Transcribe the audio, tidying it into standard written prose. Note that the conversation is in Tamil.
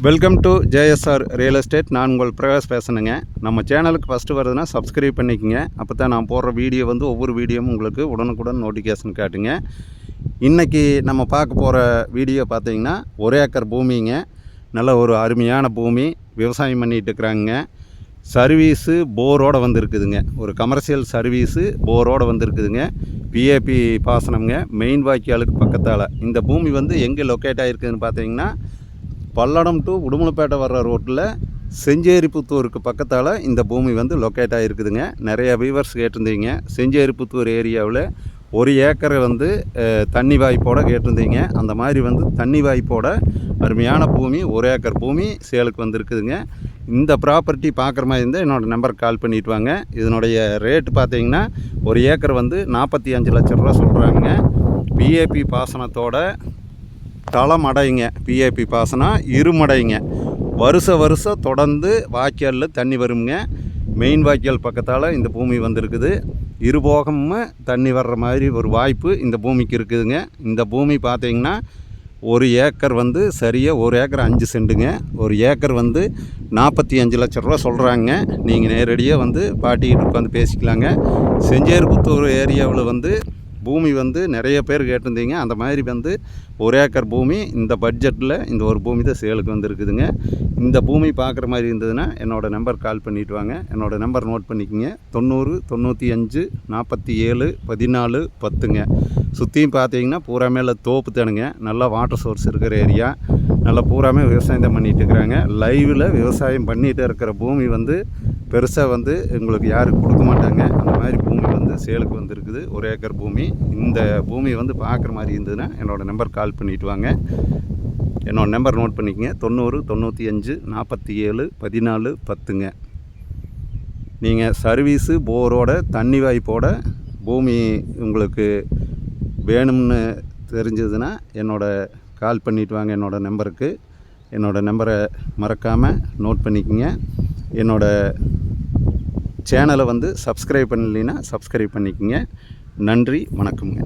Welcome to JSR real estate. நான் உங்கள் பிரகாஷ் பேசணுங்க. நம்ம சேனலுக்கு ஃபஸ்ட்டு வருதுன்னா சப்ஸ்கிரைப் பண்ணிக்கோங்க. அப்போ தான் நான் போடுற வீடியோ ஒவ்வொரு வீடியோவும் உங்களுக்கு உடனுக்குடன் நோட்டிஃபிகேஷன் காட்டுங்க. இன்றைக்கி நம்ம பார்க்க போகிற வீடியோ பார்த்திங்கன்னா 1 ஏக்கர் பூமிங்க. நல்ல ஒரு அருமையான பூமி, விவசாயம் பண்ணிகிட்டு இருக்கிறாங்க. சர்வீஸு போரோடு வந்துருக்குதுங்க. ஒரு கமர்ஷியல் சர்வீஸு போரோடு வந்துருக்குதுங்க. பிஏபி பாசனம்ங்க. மெயின் வாய்க்காலுக்கு பக்கத்தால் இந்த பூமி எங்கே லொக்கேட் ஆகிருக்குதுன்னு பார்த்தீங்கன்னா, பல்லடம் டு உடுமலைப்பேட்டை வர்ற ரோட்டில் செஞ்சேரிப்புத்தூருக்கு பக்கத்தால் இந்த பூமி லொக்கேட் ஆகிருக்குதுங்க. நிறைய வியூவர்ஸ் கேட்டிருந்தீங்க. செஞ்சேரிப்புத்தூர் ஏரியாவில் 1 ஏக்கரை தண்ணி வாய்ப்போடு கேட்டிருந்தீங்க. அந்த மாதிரி தண்ணி வாய்ப்போட அருமையான பூமி 1 ஏக்கர் பூமி சேலுக்கு வந்திருக்குதுங்க. இந்த ப்ராப்பர்ட்டி பார்க்குற மாதிரி இருந்தால் என்னோடய நம்பருக்கு கால் பண்ணிட்டு வாங்க. இதனுடைய ரேட்டு பார்த்தீங்கன்னா 1 ஏக்கர் 45 லட்ச ரூபா சொல்கிறாங்க. பிஏபி பாசனத்தோட தளமடைங்க. பிஏபி பாசனம் இருமடைங்க. வருஷம் தொடர்ந்து வாய்க்காலில் தண்ணி வருங்க. மெயின் வாய்க்கால் பக்கத்தால் இந்த பூமி வந்திருக்குது. இருபோகமும் தண்ணி வர்ற மாதிரி ஒரு வாய்ப்பு இந்த பூமிக்கு இருக்குதுங்க. இந்த பூமி பார்த்திங்கன்னா 1 ஏக்கர் சரியாக 1 ஏக்கர் 5 சென்ட்டுங்க. 1 ஏக்கர் 45 லட்ச ரூபா சொல்கிறாங்க. நீங்கள் நேரடியாக பாட்டிக்கிட்டு உட்காந்து பேசிக்கலாங்க. செஞ்சேரிப்புத்தூர் ஏரியாவில் பூமி நிறைய பேர் கேட்டிருந்தீங்க. அந்த மாதிரி 1 ஏக்கர் பூமி இந்த பட்ஜெட்டில் இந்த ஒரு பூமி தான் சேலுக்கு வந்திருக்குதுங்க. இந்த பூமி பார்க்குற மாதிரி இருந்ததுன்னா என்னோடய நம்பர் கால் பண்ணிவிட்டு வாங்க. என்னோடய நம்பர் நோட் பண்ணிக்கோங்க. 90 95 47 14 10ங்க. சுற்றியும் பார்த்தீங்கன்னா பூராமே தோப்பு தானுங்க. நல்லா வாட்டர் சோர்ஸ் இருக்கிற ஏரியா. நல்லா பூராமே விவசாயம் தான் பண்ணிகிட்டு இருக்கிறாங்க. லைவில் விவசாயம் பண்ணிகிட்டு இருக்கிற பூமி பெருசாக உங்களுக்கு யாருக்கு கொடுக்க மாட்டாங்க. அந்த மாதிரி பூமி சேலுக்கு வந்திருக்குது. 1 ஏக்கர் பூமி. இந்த பூமி பார்க்குற மாதிரி இருந்ததுன்னா என்னோடய நம்பர் கால் பண்ணிவிட்டு வாங்க. என்னோடய நம்பர் நோட் பண்ணிக்கங்க. 90 95 47 14 10ங்க. நீங்கள் சர்வீஸு போரோட தண்ணி வாய்ப்போட பூமி உங்களுக்கு வேணும்னு தெரிஞ்சதுன்னா கால் பண்ணிவிட்டு வாங்க என்னோடய நம்பருக்கு. என்னோடய நம்பரை மறக்காமல் நோட் பண்ணிக்கோங்க. என்னோடய சேனலை சப்ஸ்கிரைப் பண்ணலைன்னா சப்ஸ்கிரைப் பண்ணிக்கோங்க. நன்றி, வணக்கம்ங்க.